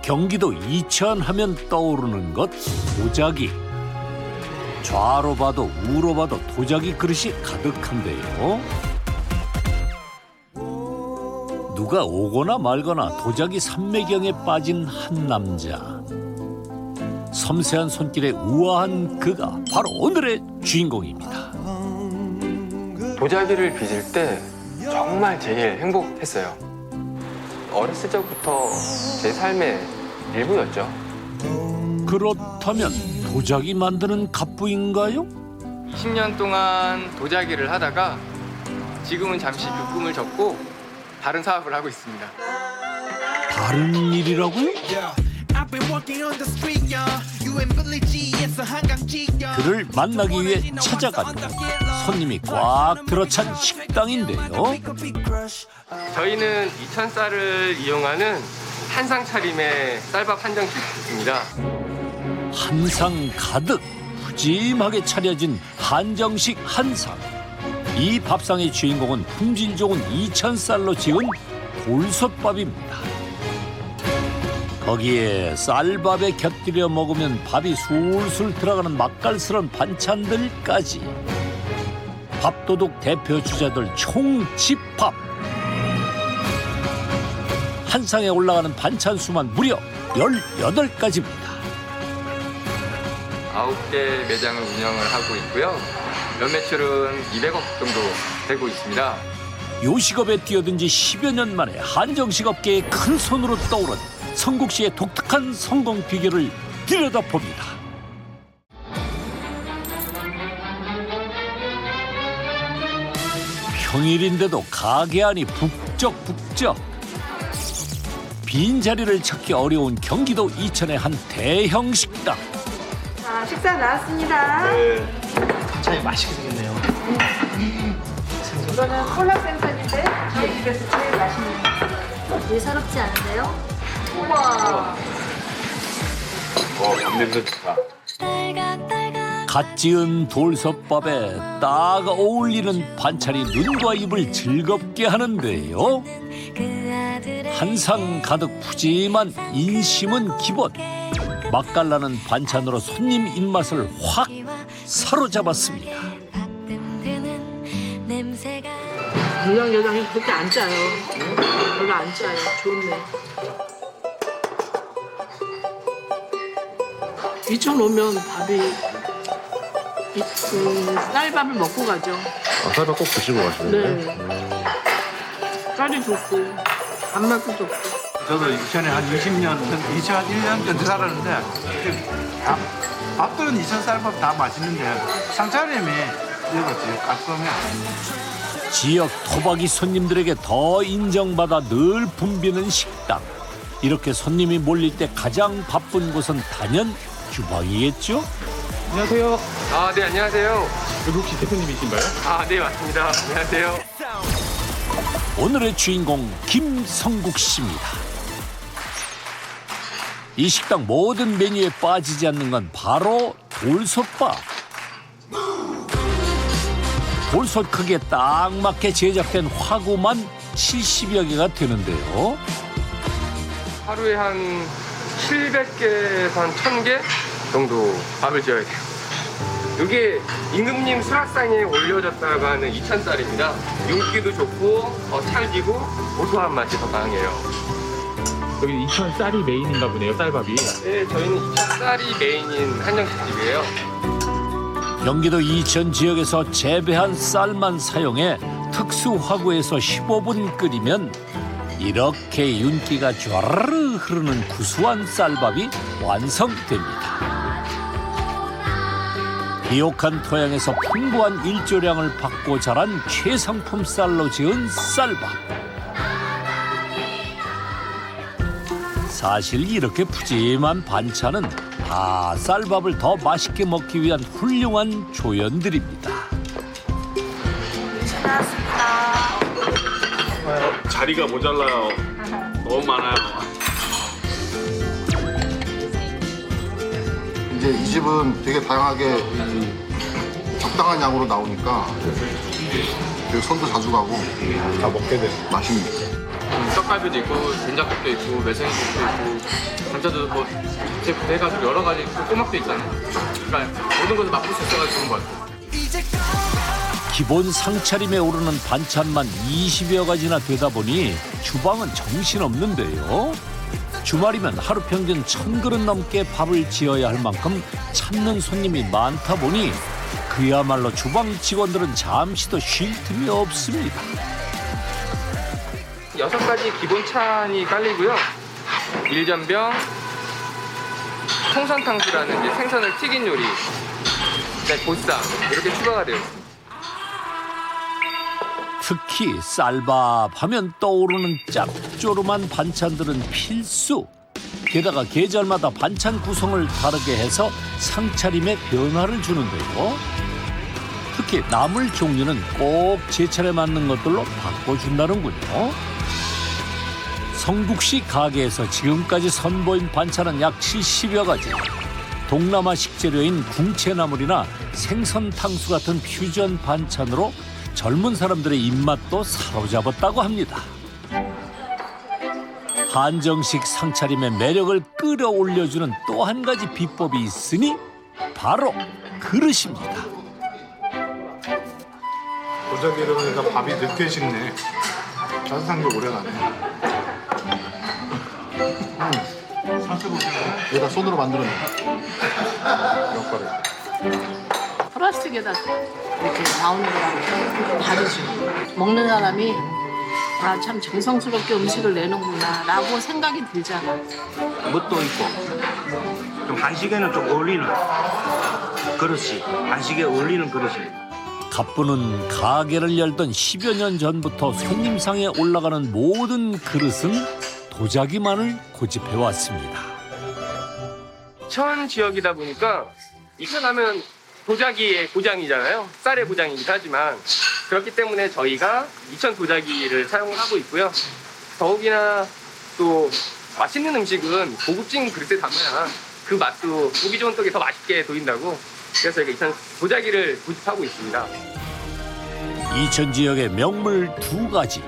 경기도 이천 하면 떠오르는 것 도자기. 좌로 봐도 우로 봐도 도자기 그릇이 가득한데요. 누가 오거나 말거나 도자기 삼매경에 빠진 한 남자. 섬세한 손길에 우아한 그가 바로 오늘의 주인공입니다. 도자기를 빚을 때 정말 제일 행복했어요. 어렸을 적부터 제 삶의 일부였죠. 그렇다면 도자기 만드는 갑부인가요? 10년 동안 도자기를 하다가 지금은 잠시 그 꿈을 접고 다른 사업을 하고 있습니다. 다른 일이라고요? 그를 만나기 위해 찾아가니 손님이 꽉 들어찬 식당인데요. 저희는 이천 쌀을 이용하는 한상 차림의 쌀밥 한정식입니다. 한상 가득 푸짐하게 차려진 한정식 한상. 이 밥상의 주인공은 품질 좋은 이천 쌀로 지은 돌솥밥입니다. 거기에 쌀밥에 곁들여 먹으면 밥이 술술 들어가는 맛깔스러운 반찬들까지. 밥도둑 대표 주자들 총집합. 한 상에 올라가는 반찬 수만 무려 18가지입니다. 9개 매장을 운영을 하고 있고요. 연매출은 200억 정도 되고 있습니다. 요식업에 뛰어든 지 10여 년 만에 한정식 업계에 큰 손으로 떠오른 성국 씨의 독특한 성공 비결을 들여다봅니다. 평일인데도 가게 안이 북적북적. 빈자리를 찾기 어려운 경기도 이천의 한 대형 식당. 자, 식사 나왔습니다. 참 맛있게 생겼네요. 이거는 콜라 생선인데 저희 집에서 제일 맛있는 거. 예사롭지 않은데요? 우와. 냄새 좋다. 갓 지은 돌솥밥에 딱 어울리는 반찬이 눈과 입을 즐겁게 하는데요. 한상 가득 푸짐한 인심은 기본. 맛깔나는 반찬으로 손님 입맛을 확 사로잡았습니다. 물렁여정이 그렇게 안 짜요. 별로 안 짜요. 좋네. 이천 오면 밥이 쌀밥을 먹고 가죠. 쌀밥 꼭 드시고 가시네요. 네. 쌀이 좋고 밥맛도 좋고. 저도 이천에 한 20년, 2001년 정도 살았는데 밥들은 이천 쌀밥 다 맛있는데 상차림이 여기가 제일 깔끔해. 지역 토박이 손님들에게 더 인정받아 늘 붐비는 식당. 이렇게 손님이 몰릴 때 가장 바쁜 곳은 단연 주방이겠죠? 안녕하세요. 아, 네, 안녕하세요. 여기 혹시 대표님이신가요? 아, 네, 맞습니다. 안녕하세요. 오늘의 주인공 김성국 씨입니다. 이 식당 모든 메뉴에 빠지지 않는 건 바로 돌솥밥. 돌솥 크기에 딱 맞게 제작된 화구만 70여 개가 되는데요. 하루에 한 700개에서 한 1000개 정도 밥을 지어야 돼요. 이게 임금님 수락상에 올려졌다가 하는 이천쌀입니다. 윤기도 좋고 찰지고 고소한 맛이 더 강해요. 여기 이천 쌀이 메인인가 보네요, 쌀밥이. 네, 저희는 이천쌀이 메인인 한정식집이에요. 경기도 이천 지역에서 재배한 쌀만 사용해 특수 화구에서 15분 끓이면 이렇게 윤기가 쫘르르 흐르는 구수한 쌀밥이 완성됩니다. 비옥한 토양에서 풍부한 일조량을 받고 자란 최상품 쌀로 지은 쌀밥. 사실 이렇게 푸짐한 반찬은 다 쌀밥을 더 맛있게 먹기 위한 훌륭한 조연들입니다. 자리가 모자라요. 너무 많아요. 이제 이 집은 되게 다양하게 적당한 양으로 나오니까 되게 손도 자주 가고 다 먹게 돼. 맛있습니다. 떡갈비도 있고 된장국도 있고 매생이국도 있고 감자도 뭐 제부터 해가지고 여러 가지 꼬막도 있잖아요. 그러니까 모든 것을 맛볼 수 있어가지고 좋은 것 같아요. 기본 상차림에 오르는 반찬만 20여 가지나 되다 보니 주방은 정신없는데요. 주말이면 하루 평균 1000그릇 넘게 밥을 지어야 할 만큼 찾는 손님이 많다 보니 그야말로 주방 직원들은 잠시도 쉴 틈이 없습니다. 6가지 기본 찬이 깔리고요. 일전병, 통선탕수라는 이제 생선을 튀긴 요리, 그다음에 보쌈 이렇게 추가가 되어 있습니다. 특히 쌀밥 하면 떠오르는 짭조름한 반찬들은 필수. 게다가 계절마다 반찬 구성을 다르게 해서 상차림에 변화를 주는데요. 특히 나물 종류는 꼭 제철에 맞는 것들로 바꿔준다는군요. 성국씨 가게에서 지금까지 선보인 반찬은 약 70여 가지. 동남아 식재료인 궁채나물이나 생선탕수 같은 퓨전 반찬으로 젊은 사람들의 입맛도 사로잡았다고 합니다. 한정식 상차림의 매력을 끌어올려주는 또 한 가지 비법이 있으니 바로 그릇입니다. 도자기 이러니까 밥이 늦게 식네. 따뜻한 게 오래 가네. 상태 보세요. 얘가 손으로 만들었네. 역할을. 플라스틱에다 이렇게 나오는 거라고 다르죠. 먹는 사람이 아, 참 정성스럽게 음식을 내는구나 라고 생각이 들잖아. 멋도 있고 좀 한식에는 좀 어울리는 그릇이, 한식에 어울리는 그릇이. 가쁘는 가게를 열던 10여 년 전부터 손님상에 올라가는 모든 그릇은 도자기만을 고집해왔습니다. 천 지역이다 보니까 이천하면 도자기의 고장이잖아요. 쌀의 고장이긴 하지만 그렇기 때문에 저희가 이천 도자기를 사용을 하고 있고요. 더욱이나 또 맛있는 음식은 고급진 그릇에 담아야 그 맛도 보기 좋은 떡이 더 맛있게 보인다고, 그래서 저희가 이천 도자기를 고집하고 있습니다. 이천 지역의 명물 2가지,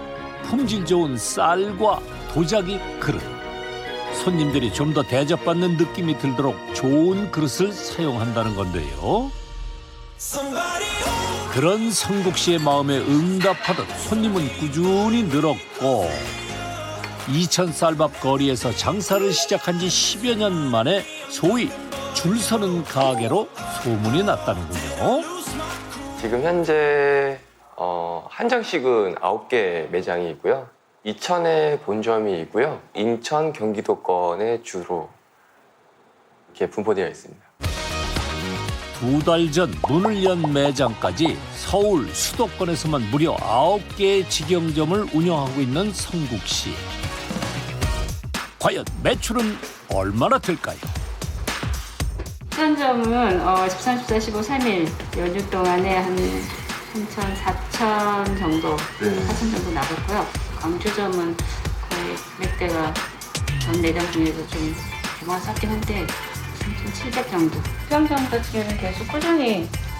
품질 좋은 쌀과 도자기 그릇. 손님들이 좀 더 대접받는 느낌이 들도록 좋은 그릇을 사용한다는 건데요. 그런 성국 씨의 마음에 응답하듯 손님은 꾸준히 늘었고 이천 쌀밥 거리에서 장사를 시작한 지 10여 년 만에 소위 줄 서는 가게로 소문이 났다는군요. 지금 현재 한정식은 9개 매장이 있고요. 이천에 본점이 있고요. 인천, 경기도권에 주로 이렇게 분포되어 있습니다. 2달 전 문을 연 매장까지 서울 수도권에서만 무려 9개의 직영점을 운영하고 있는 성국 씨. 과연 매출은 얼마나 될까요? 수원점은 13, 14, 15, 3일 연휴 동안에 한 3천, 4천 정도, 4천 정도 나갔고요. 광주점은 거의 몇 대가 전 매장 중에서 좀 규모가 작긴 한데 3,700 정도. 수영점 같은 경우는 계속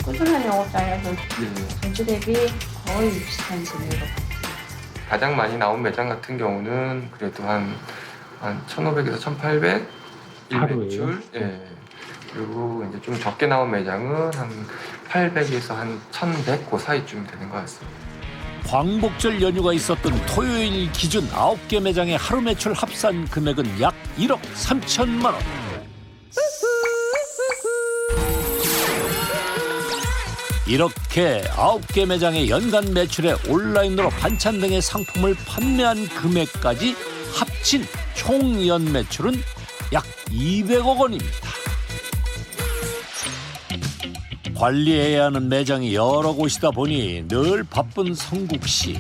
꾸준한 영업장에서 전주 대비 거의 비슷한 금액으로. 가장 많이 나온 매장 같은 경우는 그래도 한 1,500에서 1,800 일매출. 예. 그리고 이제 좀 적게 나온 매장은 한 800에서 한 1,100 그 사이쯤 되는 것 같습니다. 광복절 연휴가 있었던 토요일 기준 9개 매장의 하루 매출 합산 금액은 약 1억 3천만 원. 이렇게 9개 매장의 연간 매출에 온라인으로 반찬 등의 상품을 판매한 금액까지 합친 총 연매출은 약 200억 원입니다. 관리해야 하는 매장이 여러 곳이다 보니 늘 바쁜 성국 씨.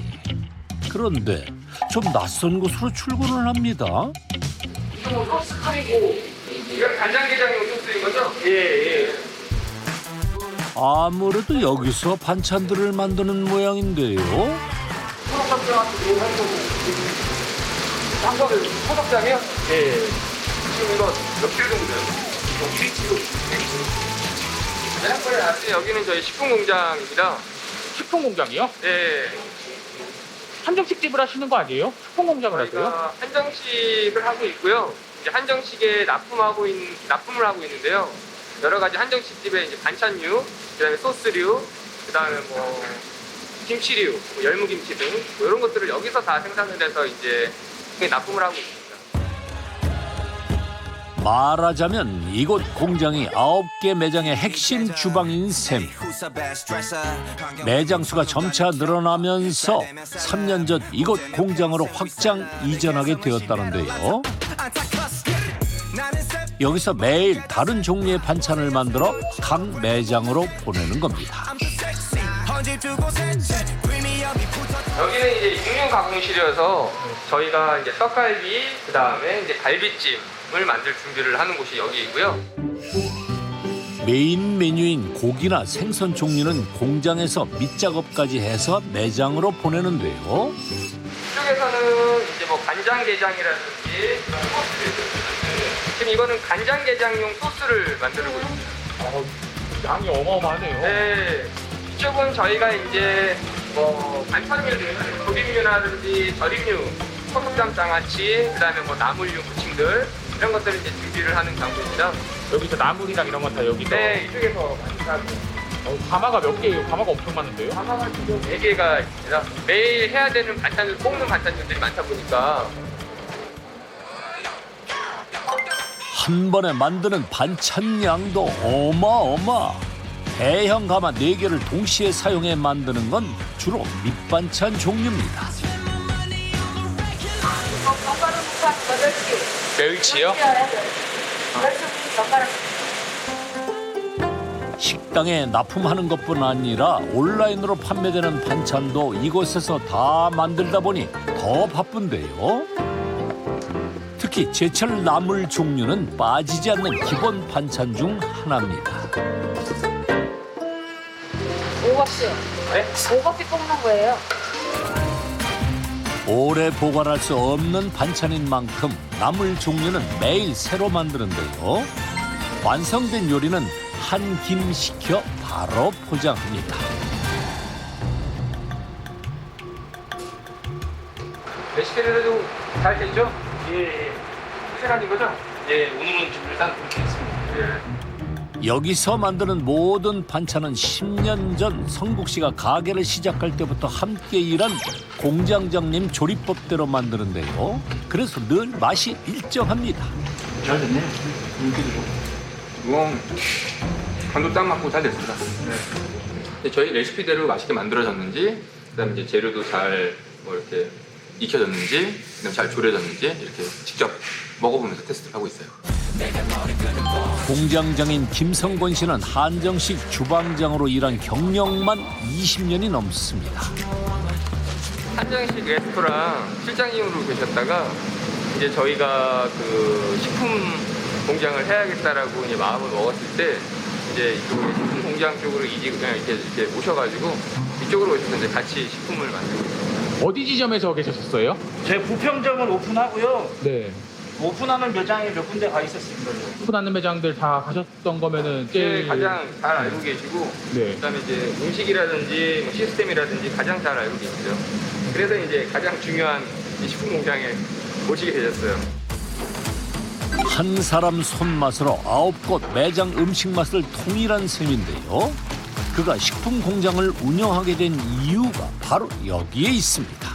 그런데 좀 낯선 곳으로 출근을 합니다. 이거 소스칼이고 이거 간장게장으로 좀 쓰인 거죠? 예. 아무래도 여기서 반찬들을 만드는 모양인데요. 소독장이요? 예. 지금 이거 몇 킬로 정도 돼요? 1kg. 여기는 저희 식품 공장입니다. 식품 공장이요? 예. 한정식집을 하시는 거 아니에요? 식품 공장을 하세요? 저희가 한정식을 하고 있고요. 이제 한정식에 납품을 하고 있는데요. 여러 가지 한정식집에 이제 반찬류, 그다음에 소스류, 그다음에 뭐 김치류, 뭐 열무김치 등 뭐 이런 것들을 여기서 다 생산을 해서 이제 납품을 하고 있습니다. 말하자면 이곳 공장이 9개 매장의 핵심 주방인 셈. 매장 수가 점차 늘어나면서 3년 전 이곳 공장으로 확장 이전하게 되었다는데요. 여기서 매일 다른 종류의 반찬을 만들어 각 매장으로 보내는 겁니다. 여기는 이제 육류 가공실이어서 저희가 이제 떡갈비, 그다음에 이제 갈비찜을 만들 준비를 하는 곳이 여기이고요. 메인 메뉴인 고기나 생선 종류는 공장에서 밑작업까지 해서 매장으로 보내는데요. 이쪽에서는 이제 뭐 간장게장이라든지 소스를 지금 이거는 간장게장용 소스를 만들고 있습니다. 양이 어마어마하네요. 네, 이쪽은 저희가 이제 뭐 반찬류들, 조림류라든지 절임류, 소금장 장아찌, 그다음에 뭐 나물류 무침들 이런 것들을 이제 준비를 하는 장소입니다. 여기서 나물이랑 이런 건 다 여기서. 네, 이쪽에서 만든다고. 가마가 몇 개예요? 가마가 엄청 많은데요? 가마가 지금 4개가 있습니다. 매일 해야 되는 반찬을 볶는 반찬들이 많다 보니까 한 번에 만드는 반찬 양도 어마어마. 대형 가마 4개를 동시에 사용해 만드는 건 주로 밑반찬 종류입니다. 멸치요? 식당에 납품하는 것뿐 아니라 온라인으로 판매되는 반찬도 이곳에서 다 만들다 보니 더 바쁜데요. 특히 제철 나물 종류는 빠지지 않는 기본 반찬 중 하나입니다. 오박씨요. 네? 오박씨 볶는 거예요. 오래 보관할 수 없는 반찬인 만큼 나물 종류는 매일 새로 만드는데요. 완성된 요리는 한 김 식혀 바로 포장합니다. 레시피를 잘 됐죠? 예. 시간인 거죠? 예, 오늘은 좀 일단 그렇게 했습니다. 예. 여기서 만드는 모든 반찬은 10년 전 성국 씨가 가게를 시작할 때부터 함께 일한 공장장님 조리법대로 만드는데요. 그래서 늘 맛이 일정합니다. 잘 됐네. 인기도 좋고. 이건 간도 딱 맞고 잘 됐습니다. 네. 저희 레시피대로 맛있게 만들어졌는지, 그다음에 이제 재료도 잘 뭐 이렇게 익혀졌는지, 그다음에 잘 졸여졌는지 이렇게 직접 먹어보면서 테스트를 하고 있어요. 공장장인 김성권 씨는 한정식 주방장으로 일한 경력만 20년이 넘습니다. 한정식 레스토랑 실장님으로 계셨다가 이제 저희가 그 식품 공장을 해야겠다라고 이제 마음을 먹었을 때 이제 이쪽으로 식품 공장 쪽으로 그냥 이렇게 오셔가지고 이쪽으로 오셔서 이제 같이 식품을 만들고 있어요. 어디 지점에서 계셨어요? 제 부평점은 오픈하고요. 네. 오픈하는 매장에 몇 군데 가 있었습니다. 오픈하는 매장들 다 가셨던 거면은 제일 네, 가장 잘 알고 계시고 네. 그다음에 이제 음식이라든지 뭐 시스템이라든지 가장 잘 알고 계시죠. 그래서 이제 가장 중요한 이 식품 공장에 오시게 되셨어요. 한 사람 손맛으로 9곳 매장 음식 맛을 통일한 셈인데요. 그가 식품 공장을 운영하게 된 이유가 바로 여기에 있습니다.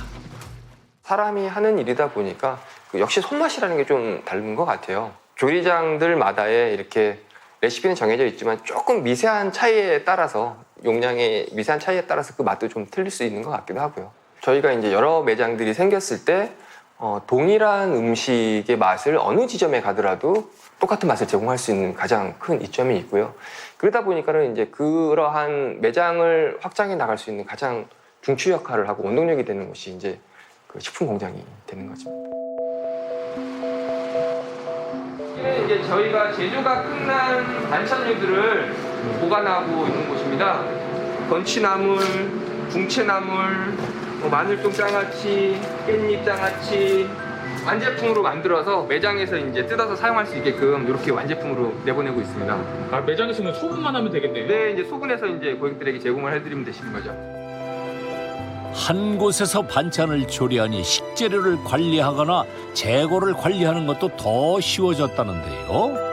사람이 하는 일이다 보니까 역시 손맛이라는 게 좀 다른 것 같아요. 조리장들마다의 이렇게 레시피는 정해져 있지만 조금 미세한 차이에 따라서 용량의 미세한 차이에 따라서 그 맛도 좀 틀릴 수 있는 것 같기도 하고요. 저희가 이제 여러 매장들이 생겼을 때 동일한 음식의 맛을 어느 지점에 가더라도 똑같은 맛을 제공할 수 있는 가장 큰 이점이 있고요. 그러다 보니까는 이제 그러한 매장을 확장해 나갈 수 있는 가장 중추 역할을 하고 원동력이 되는 곳이 이제 그 식품 공장이 되는 거죠. 여기는 이제 저희가 제조가 끝난 반찬류들을 보관하고 있는 곳입니다. 건치나물, 붕채나물, 마늘똥 장아찌, 깻잎 장아찌 완제품으로 만들어서 매장에서 이제 뜯어서 사용할 수 있게끔 이렇게 완제품으로 내보내고 있습니다. 아, 매장에서는 소분만 하면 되겠네요. 네, 이제 소분해서 이제 고객들에게 제공을 해드리면 되시는 거죠. 한 곳에서 반찬을 조리하니 식재료를 관리하거나 재고를 관리하는 것도 더 쉬워졌다는데요.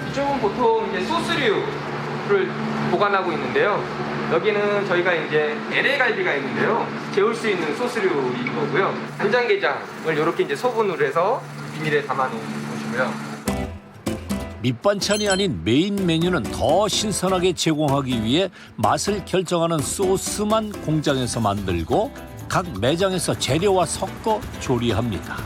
이쪽은 보통 이제 소스류를 보관하고 있는데요. 여기는 저희가 이제 LA 갈비가 있는데요. 재울 수 있는 소스류인 거고요. 간장게장을 이렇게 이제 소분을 해서 비닐에 담아 놓은 것이고요. 밑반찬이 아닌 메인 메뉴는 더 신선하게 제공하기 위해 맛을 결정하는 소스만 공장에서 만들고 각 매장에서 재료와 섞어 조리합니다.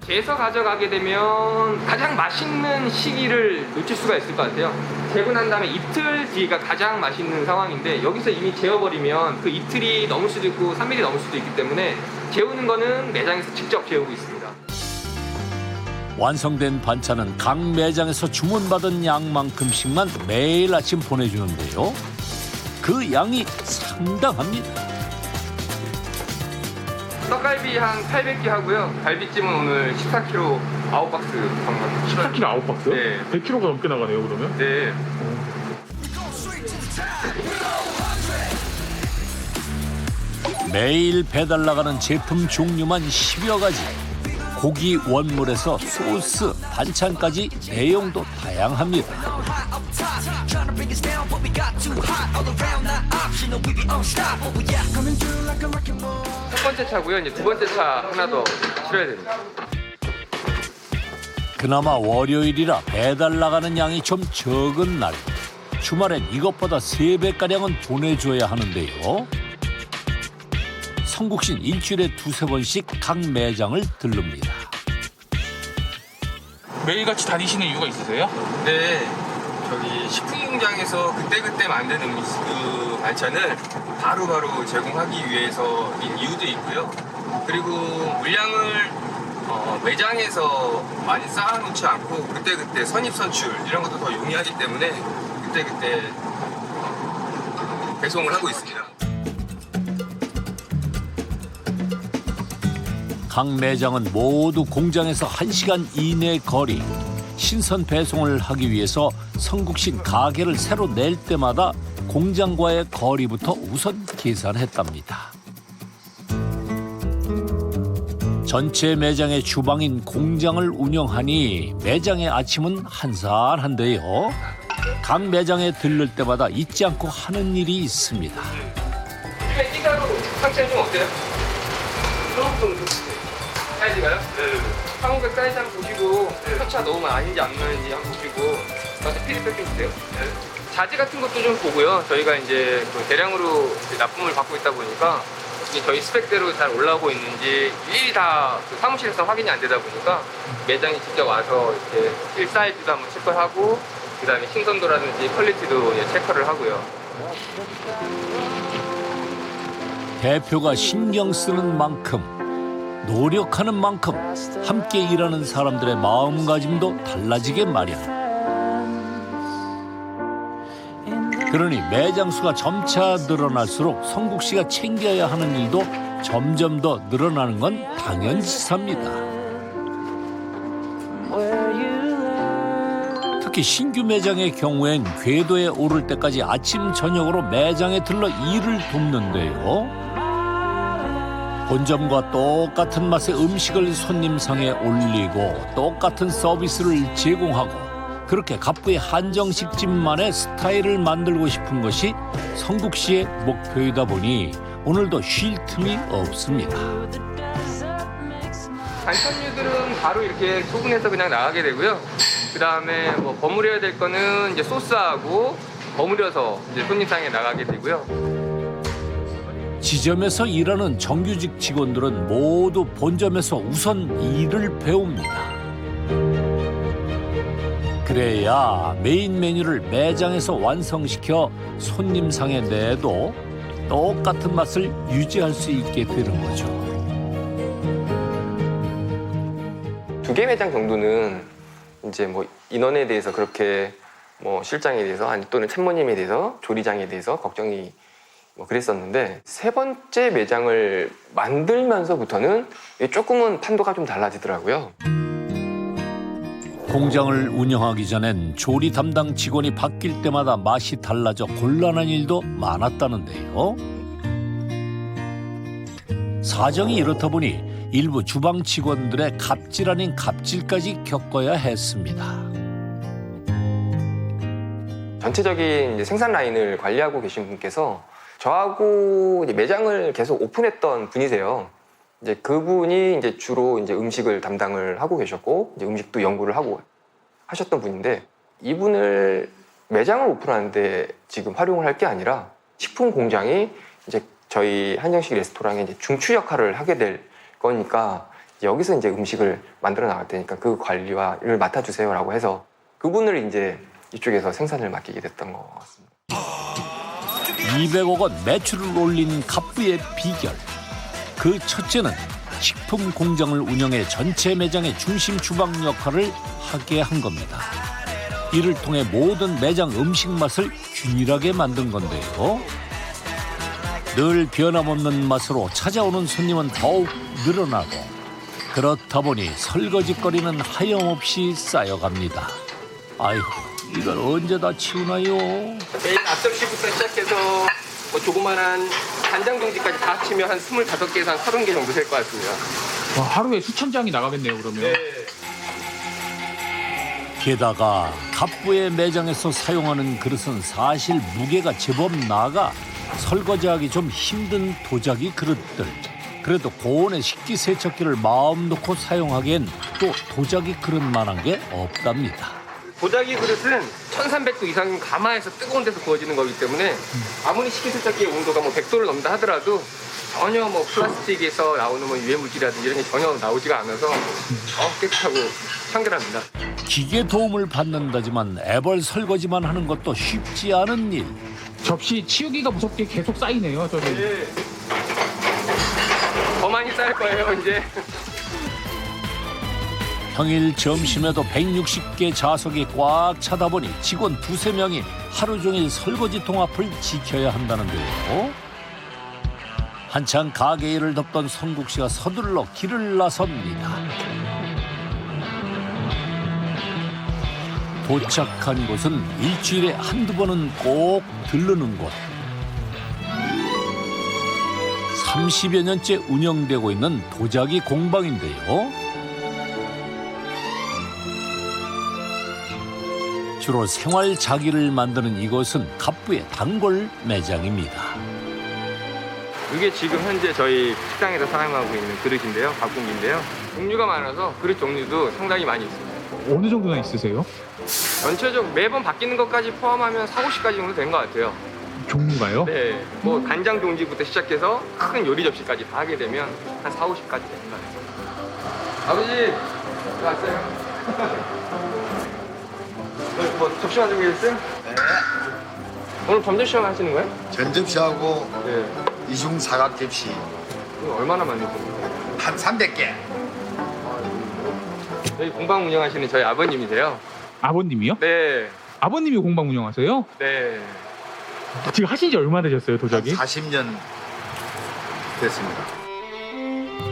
재서 가져가게 되면 가장 맛있는 시기를 놓칠 수가 있을 것 같아요. 재고 난 다음에 이틀 뒤가 가장 맛있는 상황인데 여기서 이미 재워버리면 그 이틀이 넘을 수도 있고 3일이 넘을 수도 있기 때문에 재우는 거는 매장에서 직접 재우고 있습니다. 완성된 반찬은 각 매장에서 주문받은 양만큼씩만 매일 아침 보내주는데요. 그 양이 상당합니다. 떡갈비 한 800개 하고요. 갈비찜은 오늘 14kg 9박스 방문. 14kg 9박스요? 네. 100kg가 넘게 나가네요, 그러면? 네. 매일 배달 나가는 제품 종류만 10여 가지. 고기 원물에서 소스, 반찬까지 내용도 다양합니다. 첫 번째 차고요. 이제 두 번째 차 하나 더 실어야 됩니다. 그나마 월요일이라 배달 나가는 양이 좀 적은 날. 주말엔 이것보다 3배가량은 보내줘야 하는데요. 성국 씨는 일주일에 2-3번씩 각 매장을 들릅니다. 매일같이 다니시는 이유가 있으세요? 네, 저기 식품공장에서 그때그때 만든 그 반찬을 바로바로 제공하기 위해서인 이유도 있고요. 그리고 물량을 매장에서 많이 쌓아놓지 않고 그때그때 선입선출 이런 것도 더 용이하기 때문에 그때그때 배송을 하고 있습니다. 각 매장은 모두 공장에서 1시간 이내 거리. 신선 배송을 하기 위해서 성국 씨는 가게를 새로 낼 때마다 공장과의 거리부터 우선 계산했답니다. 전체 매장의 주방인 공장을 운영하니 매장의 아침은 한산한데요. 각 매장에 들를 때마다 잊지 않고 하는 일이 있습니다. 요즘에 띠가루 상태는 좀 어때요? 조금 사이즈가요? 네. 한국의 사이즈 한번 보시고 표차 너무 많은지 안 많은지 한번 보시고 가서 피드백 좀 주세요. 네. 자재 같은 것도 좀 보고요. 저희가 이제 그 대량으로 납품을 받고 있다 보니까 이게 저희 스펙대로 잘 올라오고 있는지 일일이 다 그 사무실에서 확인이 안 되다 보니까 매장에 직접 와서 이렇게 실 사이즈도 한번 체크하고 그다음에 신선도라든지 퀄리티도 이제 체크를 하고요. 대표가 신경 쓰는 만큼, 노력하는 만큼 함께 일하는 사람들의 마음가짐도 달라지게 마련. 그러니 매장 수가 점차 늘어날수록 성국 씨가 챙겨야 하는 일도 점점 더 늘어나는 건 당연시사입니다. 특히 신규 매장의 경우엔 궤도에 오를 때까지 아침 저녁으로 매장에 들러 일을 돕는데요. 본점과 똑같은 맛의 음식을 손님상에 올리고 똑같은 서비스를 제공하고 그렇게 갑부의 한정식집만의 스타일을 만들고 싶은 것이 성국 씨의 목표이다 보니 오늘도 쉴 틈이 없습니다. 반찬류들은 바로 이렇게 소분해서 그냥 나가게 되고요. 그 다음에 뭐 버무려야 될 거는 이제 소스하고 버무려서 이제 손님상에 나가게 되고요. 지점에서 일하는 정규직 직원들은 모두 본점에서 우선 일을 배웁니다. 그래야 메인 메뉴를 매장에서 완성시켜 손님상에 내도 똑같은 맛을 유지할 수 있게 되는 거죠. 2개 매장 정도는 이제 뭐 인원에 대해서 그렇게 뭐 실장에 대해서 아니 또는 참모님에 대해서 조리장에 대해서 걱정이 뭐 그랬었는데 3번째 매장을 만들면서부터는 조금은 판도가 좀 달라지더라고요. 공장을 운영하기 전엔 조리 담당 직원이 바뀔 때마다 맛이 달라져 곤란한 일도 많았다는데요. 사정이 이렇다 보니 일부 주방 직원들의 갑질 아닌 갑질까지 겪어야 했습니다. 전체적인 이제 생산 라인을 관리하고 계신 분께서 저하고 이제 매장을 계속 오픈했던 분이세요. 이제 그분이 이제 주로 이제 음식을 담당을 하고 계셨고 이제 음식도 연구를 하고 하셨던 분인데 이분을 매장을 오픈하는데 지금 활용을 할 게 아니라 식품 공장이 이제 저희 한정식 레스토랑의 이제 중추 역할을 하게 될 거니까 여기서 이제 음식을 만들어 나갈 테니까 그 관리와를 맡아주세요라고 해서 그분을 이제 이쪽에서 생산을 맡기게 됐던 것 같습니다. 200억 원 매출을 올린 갑부의 비결. 그 첫째는 식품 공장을 운영해 전체 매장의 중심 주방 역할을 하게 한 겁니다. 이를 통해 모든 매장 음식 맛을 균일하게 만든 건데요. 늘 변함없는 맛으로 찾아오는 손님은 더욱 늘어나고 그렇다 보니 설거지거리는 하염없이 쌓여갑니다. 아이고, 이걸 언제 다 치우나요? 매일 앞접시부터 시작해서 뭐 조그만한 간장 종지까지 다 합치면 한 25개에서 한 30개 정도 될 것 같습니다. 와, 하루에 수천 장이 나가겠네요, 그러면. 네. 게다가 갑부의 매장에서 사용하는 그릇은 사실 무게가 제법 나가 설거지하기 좀 힘든 도자기 그릇들. 그래도 고온의 식기세척기를 마음 놓고 사용하기엔 또 도자기 그릇만한 게 없답니다. 도자기 그릇은 1300도 이상 가마에서 뜨거운 데서 구워지는 거기 때문에 아무리 식기세척기의 온도가 뭐 100도를 넘다 하더라도 전혀 뭐 플라스틱에서 나오는 뭐 유해물질이라든지 이런 게 전혀 나오지가 않아서 깨끗하고 청결합니다. 기계 도움을 받는다지만 애벌 설거지만 하는 것도 쉽지 않은 일. 접시 치우기가 무섭게 계속 쌓이네요, 저기. 네. 더 많이 쌓일 거예요, 이제. 평일 점심에도 160개 좌석이 꽉 차다 보니 직원 2~3명이 하루 종일 설거지통 앞을 지켜야 한다는데요. 한창 가게 일을 덮던 성국 씨가 서둘러 길을 나섭니다. 도착한 곳은 일주일에 한두 번은 꼭 들르는 곳. 30여 년째 운영되고 있는 도자기 공방인데요. 주로 생활 자기를 만드는 이곳은 갑부의 단골 매장입니다. 이게 지금 현재 저희 식당에서 사용하고 있는 그릇인데요. 밥공기인데요. 종류가 많아서 그릇 종류도 상당히 많이 있습니다. 어느 정도나 있으세요? 전체적으로 매번 바뀌는 것까지 포함하면 40~50가지 정도 된 것 같아요. 종류가요? 네, 뭐 간장 종지부터 시작해서 큰 요리 접시까지 다 하게 되면 한 40~50가지 되는 것 같아요. 아버지, 왔어요? 오늘 뭐 접시 만들고 계셨어요? 네. 오늘 점심시간 하시는 거예요? 전접시하고 네. 이중 사각 접시 그럼 얼마나 만드시는 거예요? 한 300개. 여기 공방 운영하시는 저희 아버님이세요. 아버님이요? 네, 아버님이 공방 운영하세요? 네. 지금 하신 지 얼마나 되셨어요, 도자기? 40년 됐습니다.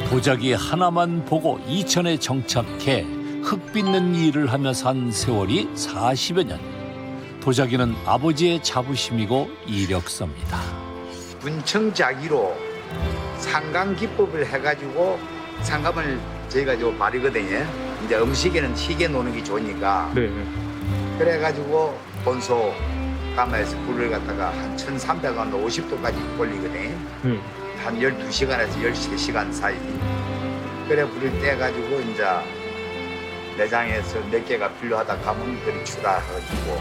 도자기 하나만 보고 이천에 정착해 흙 빚는 일을 하며 산 세월이 40여 년. 도자기는 아버지의 자부심이고 이력서입니다. 분청자기로 상감 기법을 해가지고 상감을 저희가 좀 바르거든요. 이제 음식에는 희게 노는 게 좋으니까. 네. 그래가지고 본소 가마에서 불을 갖다가 한 1300원 50도까지 올리거든요. 네. 한 12시간에서 13시간 사이. 그래 불을 떼가지고 이제 매장에서 몇 개가 필요하다 가면 그리 추가해가지고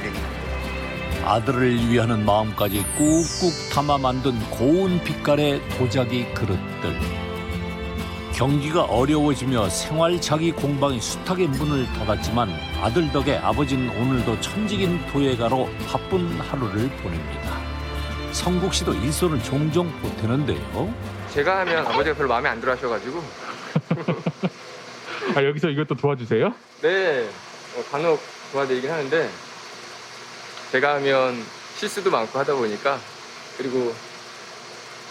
그렇게 합니다. 아들을 위하는 마음까지 꾹꾹 담아 만든 고운 빛깔의 도자기 그릇들. 경기가 어려워지며 생활 자기 공방이 숱하게 문을 닫았지만 아들 덕에 아버지는 오늘도 천직인 도예가로 바쁜 하루를 보냅니다. 성국 씨도 일손을 종종 보태는데요. 제가 하면 아버지가 별로 마음에 안 들어 하셔가지고 아, 여기서 이것도 도와주세요? 네, 간혹 도와드리긴 하는데 제가 하면 실수도 많고 하다 보니까 그리고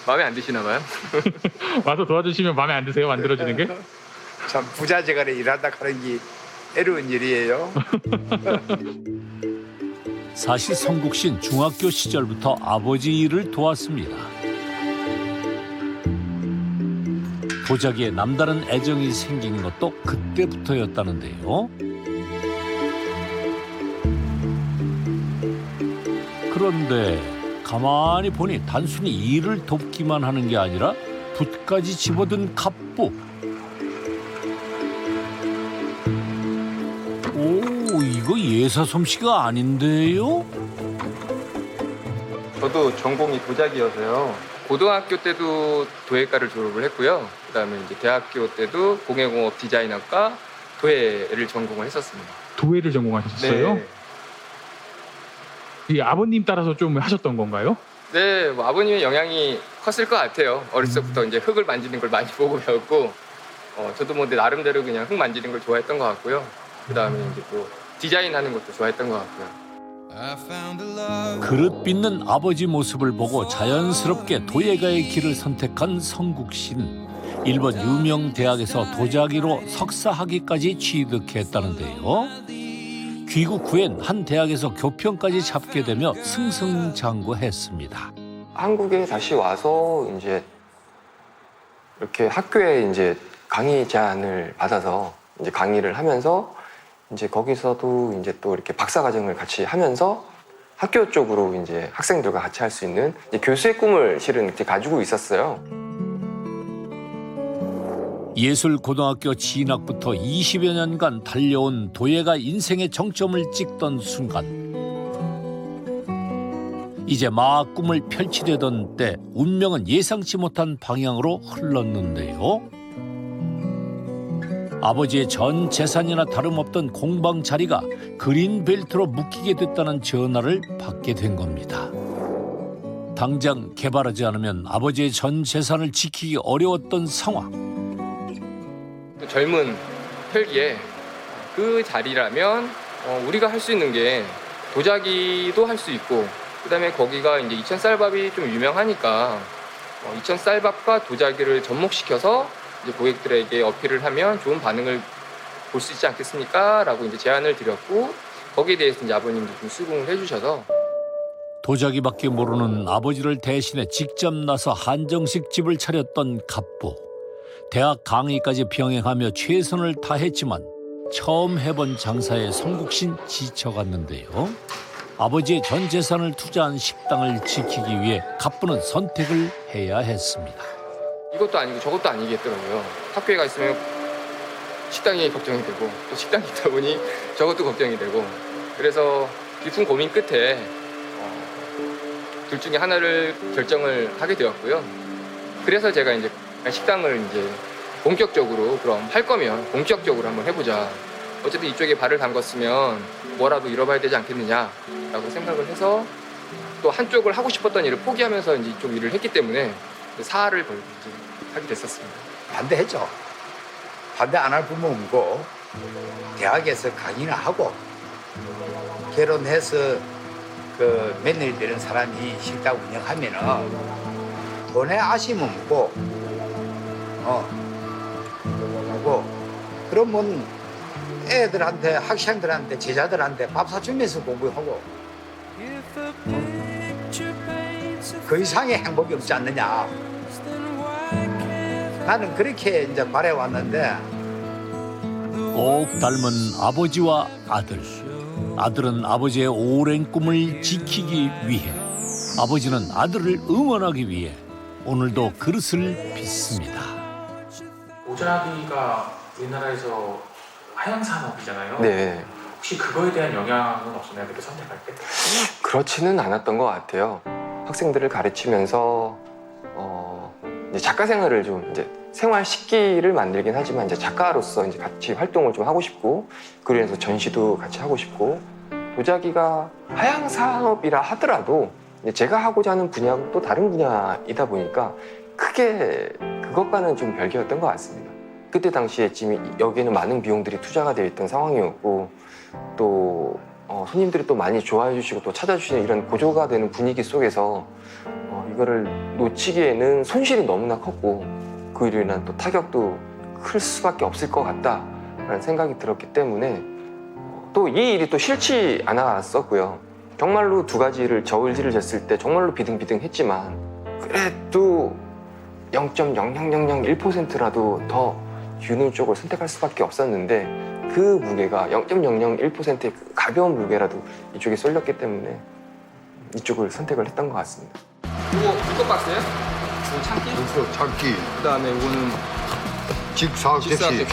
마음에 안 드시나 봐요. 와서 도와주시면 마음에 안 드세요? 만들어지는 게? 참 부자재간에 일하다 하는 게 애로운 일이에요. 사실 성국 씨는 중학교 시절부터 아버지 일을 도왔습니다. 도자기에 남다른 애정이 생긴 것도 그때부터였다는데요. 그런데 가만히 보니 단순히 일을 돕기만 하는 게 아니라 붓까지 집어든 갑부. 오, 이거 예사 솜씨가 아닌데요? 저도 전공이 도자기여서요. 고등학교 때도 도예과를 졸업을 했고요. 그다음에 이제 대학교 때도 공예공업 디자인학과 도예를 전공을 했었습니다. 도예를 전공하셨어요? 네. 이 아버님 따라서 좀 하셨던 건가요? 네, 뭐 아버님의 영향이 컸을 것 같아요. 어렸을 때부터 이제 흙을 만지는 걸 많이 보고 배웠고, 저도 뭐 내 나름대로 그냥 흙 만지는 걸 좋아했던 것 같고요. 그다음에 이제 또 디자인하는 것도 좋아했던 것 같고요. 그릇 빚는 아버지 모습을 보고 자연스럽게 도예가의 길을 선택한 성국 씨는 일본 유명 대학에서 도자기로 석사 학위까지 취득했다는데요. 귀국 후엔 한 대학에서 교편까지 잡게 되며 승승장구했습니다. 한국에 다시 와서 이제 이렇게 학교에 이제 강의 제안을 받아서 이제 강의를 하면서 이제 거기서도 이제 또 이렇게 박사과정을 같이 하면서 학교 쪽으로 이제 학생들과 같이 할 수 있는 이제 교수의 꿈을 실은 이렇게 가지고 있었어요. 예술고등학교 진학부터 20여 년간 달려온 도예가 인생의 정점을 찍던 순간 이제 막 꿈을 펼치려던 때 운명은 예상치 못한 방향으로 흘렀는데요. 아버지의 전 재산이나 다름없던 공방 자리가 그린벨트로 묶이게 됐다는 전화를 받게 된 겁니다. 당장 개발하지 않으면 아버지의 전 재산을 지키기 어려웠던 상황. 또 젊은 혈기에 그 자리라면 우리가 할 수 있는 게 도자기도 할 수 있고, 그다음에 거기가 이제 이천 쌀밥이 좀 유명하니까 이천 쌀밥과 도자기를 접목시켜서 이제 고객들에게 어필을 하면 좋은 반응을 볼 수 있지 않겠습니까? 라고 이제 제안을 드렸고, 거기에 대해서 이제 아버님도 좀 수긍을 해주셔서 도자기밖에 모르는 아버지를 대신해 직접 나서 한정식 집을 차렸던 갑부. 대학 강의까지 병행하며 최선을 다했지만 처음 해본 장사에 성국신 지쳐갔는데요. 아버지의 전 재산을 투자한 식당을 지키기 위해 갑부는 선택을 해야 했습니다. 이것도 아니고 저것도 아니겠더라고요. 학교에 가 있으면 식당이 걱정이 되고, 또 식당이 있다 보니 저것도 걱정이 되고, 그래서 깊은 고민 끝에 둘 중에 하나를 결정을 하게 되었고요. 그래서 제가 이제 식당을 이제 본격적으로 그럼 할 거면 본격적으로 한번 해보자. 어쨌든 이쪽에 발을 담궜으면 뭐라도 잃어봐야 되지 않겠느냐라고 생각을 해서 또 한쪽을 하고 싶었던 일을 포기하면서 이제 이쪽 일을 했기 때문에 사활을 걸고 이제 하게 됐었습니다. 반대했죠. 반대 안 할 부모 없고, 대학에서 강의나 하고, 결혼해서 그 며느리 되는 사람이 식당 운영하면은 돈에 아쉬움 없고, 하고, 그러면 애들한테, 학생들한테, 제자들한테 밥 사주면서 공부하고, 그 이상의 행복이 없지 않느냐. 나는 그렇게 이제 바래왔는데, 꼭 닮은 아버지와 아들. 아들은 아버지의 오랜 꿈을 지키기 위해, 아버지는 아들을 응원하기 위해 오늘도 그릇을 빚습니다. 도자기가 우리나라에서 하향 산업이잖아요. 네. 혹시 그거에 대한 영향은 없었나요? 그때 선택할 때? 그렇지는 않았던 것 같아요. 학생들을 가르치면서 이제 작가 생활을 좀 이제 생활 식기를 만들긴 하지만 이제 작가로서 이제 같이 활동을 좀 하고 싶고, 그래서 전시도 같이 하고 싶고, 도자기가 하향 산업이라 하더라도 이제 제가 하고자 하는 분야는 또 다른 분야이다 보니까 크게 그것과는 좀 별개였던 것 같습니다. 그때 당시에 지금 여기에는 많은 비용들이 투자가 되어 있던 상황이었고, 또 손님들이 또 많이 좋아해 주시고 또 찾아주시는 이런 고조가 되는 분위기 속에서 이거를 놓치기에는 손실이 너무나 컸고, 그로 인한 또 타격도 클 수밖에 없을 것 라는 생각이 들었기 때문에 또 이 일이 또 싫지 않았었고요. 정말로 두 가지를 저울질을 쟀을 때 정말로 비등비등했지만 그래도 0.00001%라도 더 윤우 쪽을 선택할 수밖에 없었는데 그 무게가 0.001%의 그 가벼운 무게라도 이쪽에 쏠렸기 때문에 이쪽을 선택을 했던 것 같습니다. 이거 물컵 박스예요? 이거 참기? 그래서 참기, 그다음에 이거는 직사각 대시. 이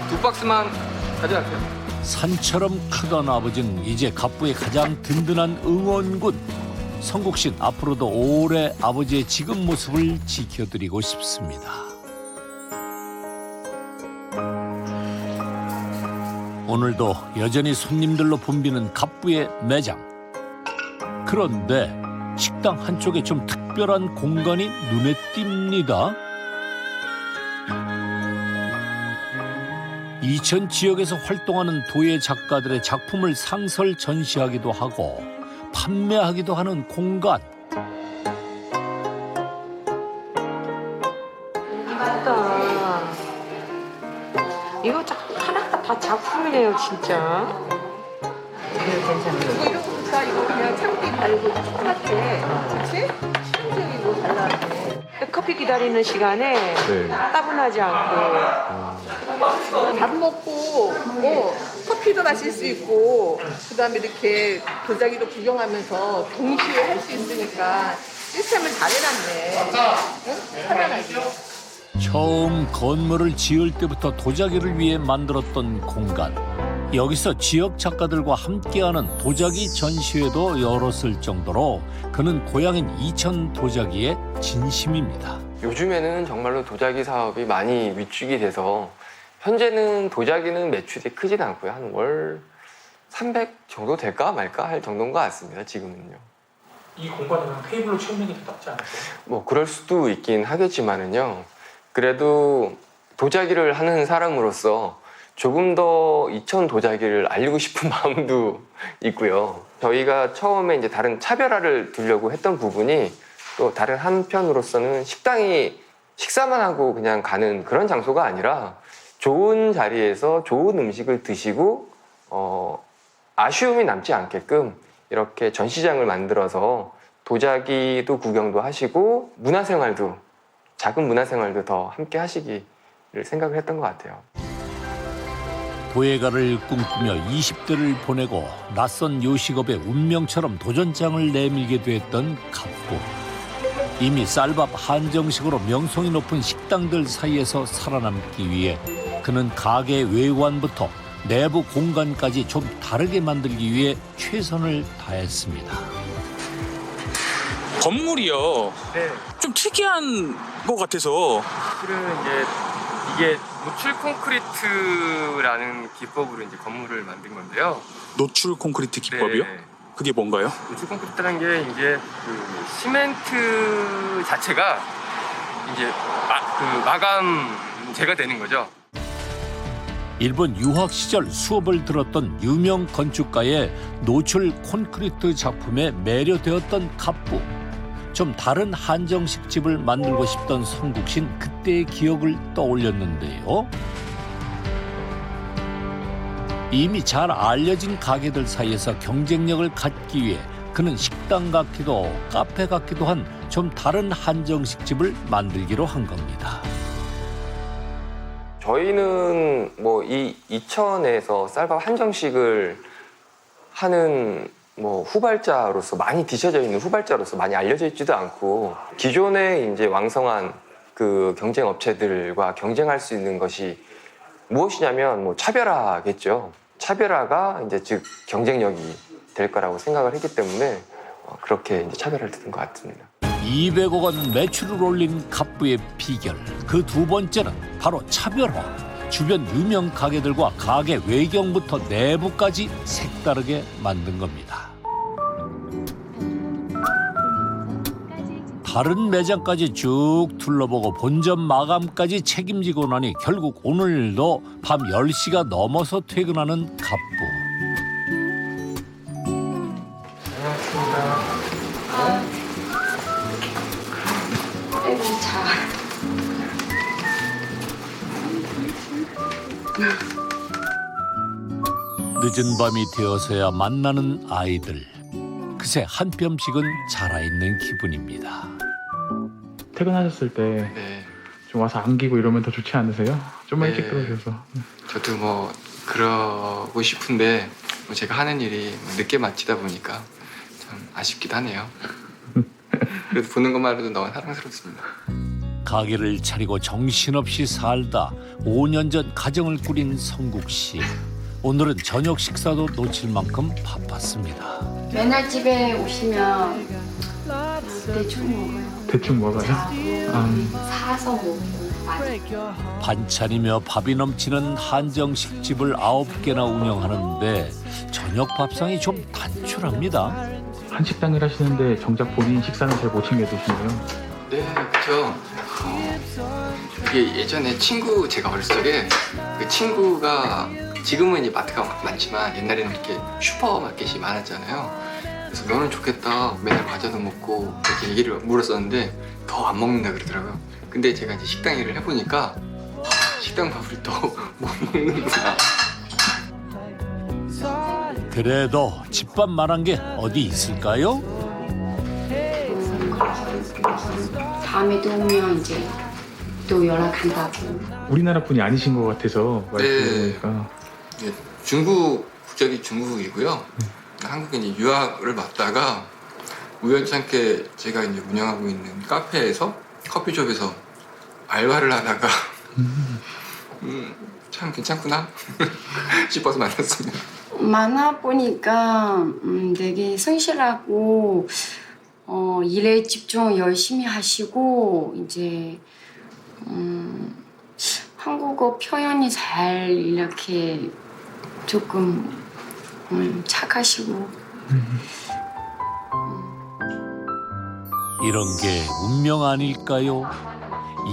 두 박스만 가져갈게요. 산처럼 크던 아버지는 이제 갑부의 가장 든든한 응원군. 성국신 앞으로도 오래 아버지의 지금 모습을 지켜드리고 싶습니다. 오늘도 여전히 손님들로 붐비는 갑부의 매장. 그런데 식당 한쪽에 좀 특별한 공간이 눈에 띕니다. 이천 지역에서 활동하는 도예 작가들의 작품을 상설 전시하기도 하고 판매하기도 하는 공간. 예쁘다. 이거 하나가 다 작품이네요, 진짜. 이거 그냥 참기 달고 똑같아. 그치? 실용적이고 잘 나왔네. 커피 기다리는 시간에 따분하지 않고. 밥 먹고 커피도 마실 수 있고 그다음에 이렇게 도자기도 구경하면서 동시에 할 수 있으니까 시스템을 잘 해놨네. 응? 편안하게. 처음 건물을 지을 때부터 도자기를 위해 만들었던 공간. 여기서 지역 작가들과 함께하는 도자기 전시회도 열었을 정도로 그는 고향인 이천 도자기의 진심입니다. 요즘에는 정말로 도자기 사업이 많이 위축이 돼서 현재는 도자기는 매출이 크진 않고요. 한 월 300 정도 될까 말까 할 정도인 것 같습니다. 지금은요. 이 공간을 테이블로 채우는 게 더 낫지 않을까요? 뭐 그럴 수도 있긴 하겠지만은요. 그래도 도자기를 하는 사람으로서 조금 더 이천 도자기를 알리고 싶은 마음도 있고요. 저희가 처음에 이제 다른 차별화를 두려고 했던 부분이 또 다른 한편으로서는 식당이 식사만 하고 그냥 가는 그런 장소가 아니라 좋은 자리에서 좋은 음식을 드시고 아쉬움이 남지 않게끔 이렇게 전시장을 만들어서 도자기도 구경도 하시고 문화생활도 작은 문화생활도 더 함께 하시기를 생각을 했던 것 같아요. 도예가를 꿈꾸며 20대를 보내고 낯선 요식업의 운명처럼 도전장을 내밀게 됐던 갑부. 이미 쌀밥 한정식으로 명성이 높은 식당들 사이에서 살아남기 위해 그는 가게 외관부터 내부 공간까지 좀 다르게 만들기 위해 최선을 다했습니다. 건물이요. 네. 좀 특이한 것 같아서. 실은 이게 노출 콘크리트라는 기법으로 이제 건물을 만든 건데요. 노출 콘크리트 기법이요? 네. 그게 뭔가요? 노출 콘크리트라는 게 이제 그 시멘트 자체가 이제 마감재가 되는 거죠. 일본 유학 시절 수업을 들었던 유명 건축가의 노출 콘크리트 작품에 매료되었던 갑부. 좀 다른 한정식 집을 만들고 싶던 성국신 그때의 기억을 떠올렸는데요. 이미 잘 알려진 가게들 사이에서 경쟁력을 갖기 위해 그는 식당 같기도 카페 같기도 한 좀 다른 한정식 집을 만들기로 한 겁니다. 저희는 뭐 이 이천에서 쌀밥 한정식을 하는 뭐 후발자로서 많이 뒤쳐져 있는 후발자로서 많이 알려져 있지도 않고 기존에 이제 왕성한 그 경쟁 업체들과 경쟁할 수 있는 것이 무엇이냐면 뭐 차별화겠죠. 차별화가 이제 즉 경쟁력이 될 거라고 생각을 했기 때문에 그렇게 이제 차별화를 두는 것 같습니다. 200억 원 매출을 올린 갑부의 비결. 그 두 번째는 바로 차별화. 주변 유명 가게들과 가게 외경부터 내부까지 색다르게 만든 겁니다. 다른 매장까지 쭉 둘러보고 본점 마감까지 책임지고 나니 결국 오늘도 밤 10시가 넘어서 퇴근하는 갑부. 늦은 밤이 되어서야 만나는 아이들. 그새 한 뼘씩은 자라있는 기분입니다. 퇴근하셨을 때 좀 와서 안기고 이러면 더 좋지 않으세요? 좀만 일찍 들어오셔서. 저도 뭐 그러고 싶은데 뭐 제가 하는 일이 늦게 마치다 보니까 참 아쉽기도 하네요. 그래도 보는 것만으로도 너무 사랑스럽습니다. 가게를 차리고 정신없이 살다 5년 전 가정을 꾸린 성국 씨. 오늘은 저녁 식사도 놓칠 만큼 바빴습니다. 맨날 집에 오시면 대충 먹어요. 대충 먹어요? 사서 먹고 반찬이며 밥이 넘치는 한정식집을 9개나 운영하는데 저녁 밥상이 좀 단출합니다. 한식당을 하시는데 정작 본인 식사는 잘 못 챙겨 드시네요. 네, 그렇죠. 이게 예전에 친구, 제가 어렸을 적에 그 친구가 지금은 이제 마트가 많지만 옛날에는 이렇게 슈퍼마켓이 많았잖아요. 그래서 너는 좋겠다, 맨날 과자도 먹고 이렇게 얘기를 물었었는데 더 안 먹는다 그러더라고요. 근데 제가 이제 식당 일을 해보니까 식당 밥을 더 못 먹는구나. 그래도 집밥만한 게 어디 있을까요? 다음에도 오면 이제 또 연락한다고. 우리나라 분이 아니신 것 같아서 네. 말씀드리니까. 네, 중국 국적이 중국이고요. 한국에 이제 유학을 왔다가 우연찮게 제가 이제 운영하고 있는 카페에서 커피숍에서 알바를 하다가 참 괜찮구나 싶어서 만났습니다. 만나 보니까 되게 성실하고 일에 집중 열심히 하시고 이제 한국어 표현이 잘 이렇게 조금 착하시고 이런 게 운명 아닐까요?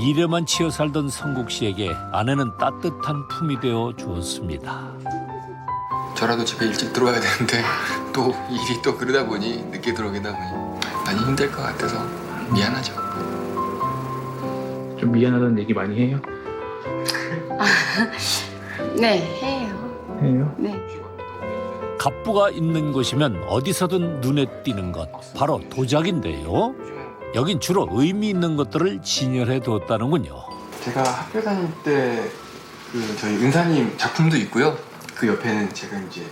일에만 치여 살던 성국 씨에게 아내는 따뜻한 품이 되어 주었습니다. 저라도 집에 일찍 들어와야 되는데 또 일이 또 그러다 보니 늦게 들어오다 보니 많이 힘들 것 같아서 미안하죠. 좀 미안하다는 얘기 많이 해요? 네, 해요. 해요? 네. 갑부가 있는 곳이면 어디서든 눈에 띄는 것, 바로 도자기인데요. 여긴 주로 의미 있는 것들을 진열해 두었다는군요. 제가 학교 다닐 때 그 저희 은사님 작품도 있고요. 그 옆에는 제가 이제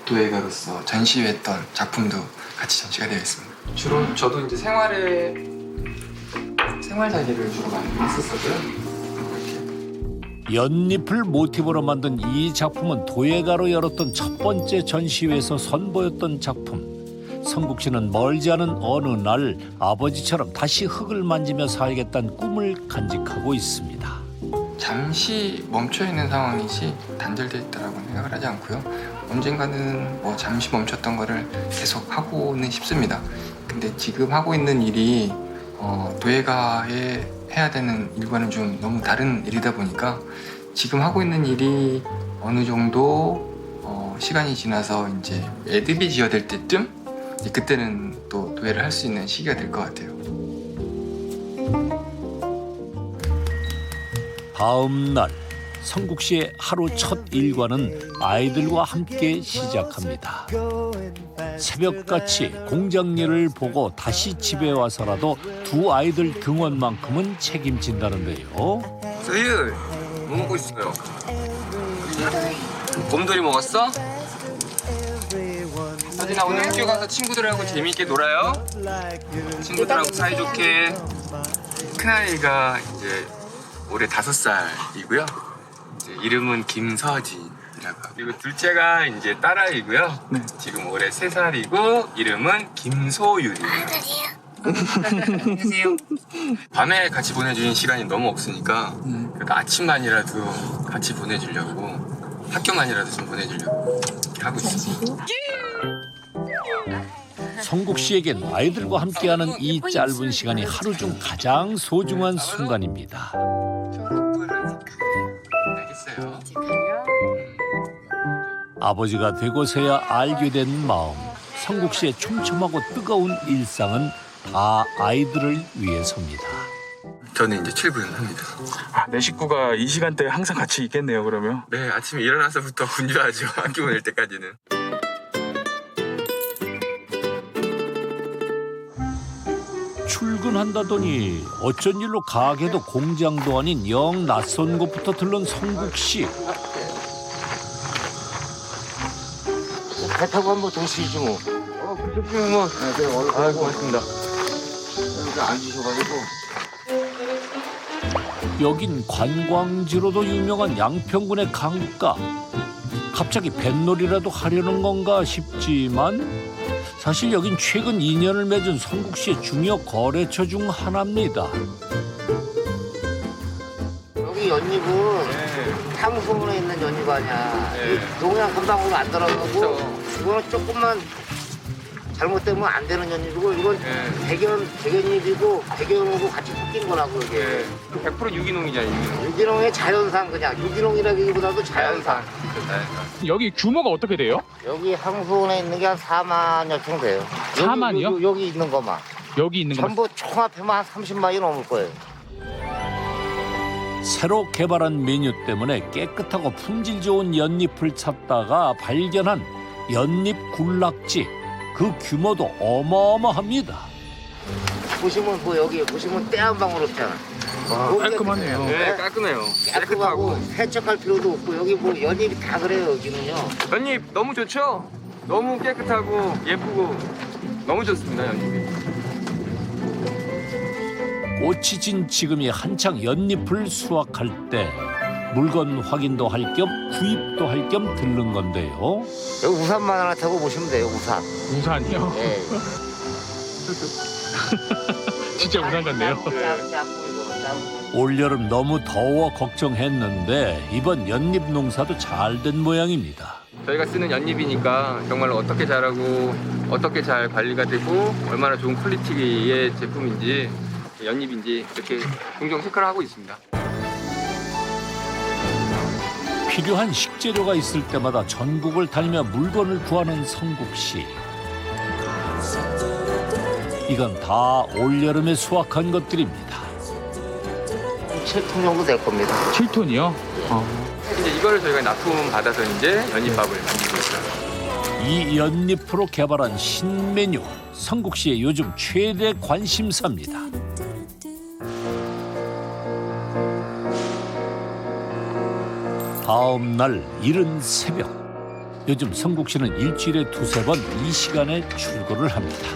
도예가로서 전시했던 작품도 같이 전시가 되어 있습니다. 주로 저도 이제 생활 자기를 주로 많이 했었어요. 연잎을 모티브로 만든 이 작품은 도예가로 열었던 첫 번째 전시회에서 선보였던 작품. 성국 씨는 멀지 않은 어느 날 아버지처럼 다시 흙을 만지며 살겠다는 꿈을 간직하고 있습니다. 잠시 멈춰 있는 상황이지 단절돼 있다라고 생각을 하지 않고요. 언젠가는 뭐 잠시 멈췄던 거를 계속 하고는 싶습니다. 근데 지금 하고 있는 일이 도예가에 해야 되는 일과는 좀 너무 다른 일이다 보니까 지금 하고 있는 일이 어느 정도 시간이 지나서 이제 애듭이 지어될 때쯤 그때는 또 도예를 할 수 있는 시기가 될 것 같아요. 다음 날 성국 씨의 하루 첫 일과는 아이들과 함께 시작합니다. 새벽같이 공장 일을 보고 다시 집에 와서라도 두 아이들 등원만큼은 책임진다는데요. 소율, 뭐 먹고 있어요? 곰돌이 먹었어? 서진아, 오늘 학교 가서 친구들하고 재미있게 놀아요. 친구들하고 사이좋게. 큰아이가 이제 올해 5살이고요. 이제 이름은 김서진이라고. 그리고 둘째가 이제 딸아이고요. 지금 올해 3살이고 이름은 김소율이에요. 안녕하세요. 밤에 같이 보내주는 시간이 너무 없으니까 그래도 아침만이라도 같이 보내주려고, 학교만이라도 좀 보내주려고 이렇게 하고 있습니다. 성국 씨에겐 아이들과 함께하는 이 짧은 시간이 하루 중 가장 소중한 순간입니다. 알겠어요. 아버지가 되고서야 알게 된 마음. 성국 씨의 촘촘하고 뜨거운 일상은 다 아이들을 위해서입니다. 저는 이제 출근합니다. 아, 내 식구가 이 시간대에 항상 같이 있겠네요, 그러면. 네, 아침에 일어나서부터 분주하죠. 학교 보낼 때까지는. 출근한다더니 어쩐 일로 가게도 공장도 아닌 영 낯선 곳부터 들른 성국 씨. 배 타고 한번 도시지 뭐. 그렇군요, 뭐. 아, 고맙습니다. 여기 앉으셔가지고. 여긴 관광지로도 유명한 양평군의 강가. 갑자기 뱃놀이라도 하려는 건가 싶지만 사실 여긴 최근 인연을 맺은 성국 씨의 중요 거래처 중 하나입니다. 여기 연잎은 향수문에 있는 연잎 아니야. 이 농약 한 방울 안 들어가고 이거는 조금만 잘못되면 안 되는 연잎이고 이건 백연잎이고 백연하고 같이 섞인 거라고 이게. 100% 유기농이잖아요, 유기농. 유기농의 자연산 그냥 유기농이라기보다도 자연산. 여기 규모가 어떻게 돼요? 여기 향수원에 있는 게 한 4만여 층 돼요. 4만이요? 여기 있는 것만. 여기 있는 거 전부 총 합하면 한 30만이 넘을 거예요. 새로 개발한 메뉴 때문에 깨끗하고 품질 좋은 연잎을 찾다가 발견한 연잎 굴락지. 그 규모도 어마어마합니다. 보시면 뭐 여기 보시면 때 한 방울 없잖아. 깔끔하네요. 네, 깔끔해요. 깨끗하고 세척할 필요도 없고 여기 뭐 연잎이 다 그래요 여기는요. 연잎 너무 좋죠? 너무 깨끗하고 예쁘고 너무 좋습니다, 연잎이. 꽃이 진 지금이 한창 연잎을 수확할 때 물건 확인도 할 겸 구입도 할 겸 들른 건데요. 여기 우산만 하나 타고 보시면 돼요 우산. 우산이요? 네. 진짜 우산 같네요. 올여름 너무 더워 걱정했는데 이번 연잎 농사도 잘 된 모양입니다. 저희가 쓰는 연잎이니까 정말 어떻게 자라고 어떻게 잘 관리가 되고 얼마나 좋은 퀄리티의 제품인지 연잎인지 이렇게 종종 체크를 하고 있습니다. 필요한 식재료가 있을 때마다 전국을 다니며 물건을 구하는 성국 씨. 이건 다 올여름에 수확한 것들입니다. 7톤 정도 될 겁니다. 7톤이요? 이제 이거를 저희가 납품 받아서 이제 연잎밥을 만들고 있어요. 이 연잎으로 개발한 신메뉴, 성국 씨의 요즘 최대 관심사입니다. 다음 날 이른 새벽. 요즘 성국 씨는 일주일에 2~3번 이 시간에 출근을 합니다.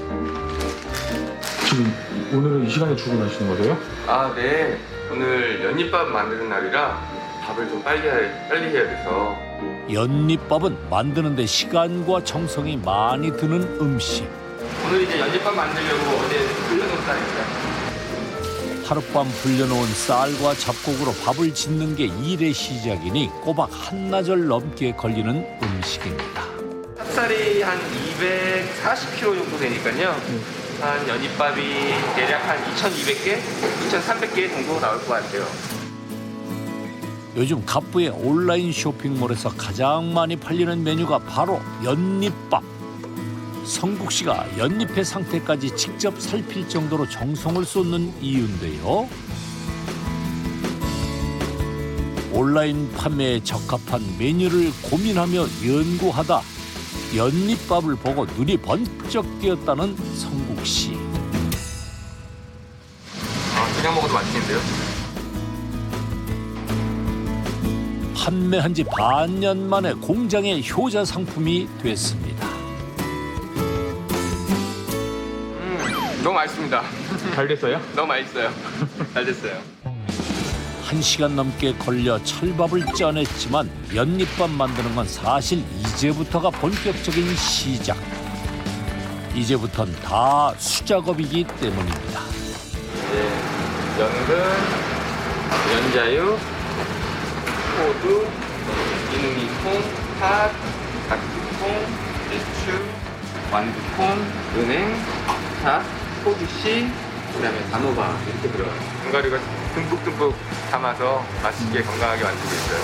지금 오늘은 이 시간에 출근하시는 거세요? 아, 네. 오늘 연잎밥 만드는 날이라 밥을 좀 빨리 해야 돼서. 연잎밥은 만드는데 시간과 정성이 많이 드는 음식. 오늘 이제 연잎밥 만들려고 어제 불려놓은 쌀입니다. 하룻밤 불려놓은 쌀과 잡곡으로 밥을 짓는 게 일의 시작이니 꼬박 한나절 넘게 걸리는 음식입니다. 찹쌀이 한 240kg 정도 되니까요. 한 연잎밥이 대략 한 2,200개, 2,300개 정도 나올 것 같아요. 요즘 갑부의 온라인 쇼핑몰에서 가장 많이 팔리는 메뉴가 바로 연잎밥. 성국 씨가 연잎의 상태까지 직접 살필 정도로 정성을 쏟는 이유인데요. 온라인 판매에 적합한 메뉴를 고민하며 연구하다 연잎밥을 보고 눈이 번쩍 띄었다는 성국 씨. 그냥 먹어도 맛있는데요? 판매한 지 반년 만에 공장의 효자 상품이 됐습니다. 너무 맛있습니다. 잘 됐어요? 너무 맛있어요. 잘 됐어요. 1시간 넘게 걸려 철밥을 쪄냈지만 연잎밥 만드는 건 사실 이제부터가 본격적인 시작. 이제부턴 다 수작업이기 때문입니다. 연근, 연자유, 호두, 이능이콩, 팥, 각두콩, 대추, 완두콩, 은행, 팥, 호두씨, 그다음에 단호박 이렇게 들어가요. 견과류가 듬뿍듬뿍 담아서 맛있게 건강하게 만들고 있어요.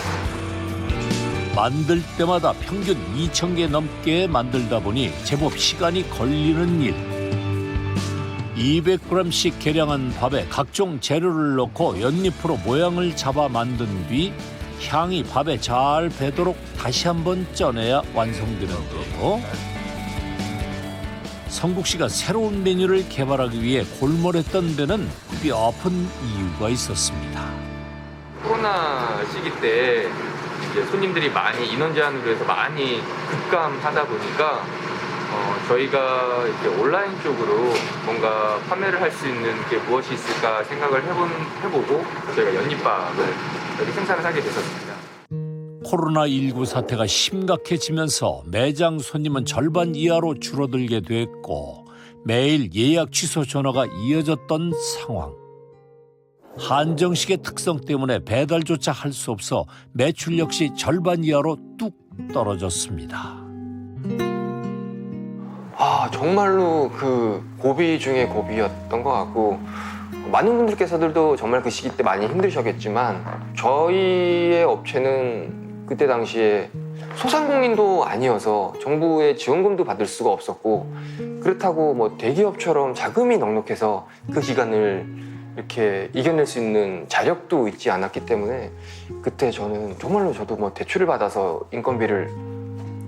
만들 때마다 평균 2,000개 넘게 만들다 보니 제법 시간이 걸리는 일. 200g씩 계량한 밥에 각종 재료를 넣고 연잎으로 모양을 잡아 만든 뒤 향이 밥에 잘 배도록 다시 한번 쪄내야 완성되는데요. 성국 씨가 새로운 메뉴를 개발하기 위해 골몰했던 데는 뼈아픈 이유가 있었습니다. 코로나 시기 때 이제 손님들이 많이 인원 제한으로 해서 많이 급감하다 보니까 저희가 이렇게 온라인 쪽으로 뭔가 판매를 할 수 있는 게 무엇이 있을까 생각을 해보고 저희가 연잎밥을 여기 생산을 하게 됐었습니다. 코로나19 사태가 심각해지면서 매장 손님은 절반 이하로 줄어들게 됐고 매일 예약 취소 전화가 이어졌던 상황. 한정식의 특성 때문에 배달조차 할 수 없어 매출 역시 절반 이하로 뚝 떨어졌습니다. 정말로 그 고비 중에 고비였던 것 같고 많은 분들께서들도 정말 그 시기 때 많이 힘드셨겠지만 저희의 업체는 그때 당시에 소상공인도 아니어서 정부의 지원금도 받을 수가 없었고 그렇다고 뭐 대기업처럼 자금이 넉넉해서 그 기간을 이렇게 이겨낼 수 있는 자력도 있지 않았기 때문에 그때 저는 정말로 저도 뭐 대출을 받아서 인건비를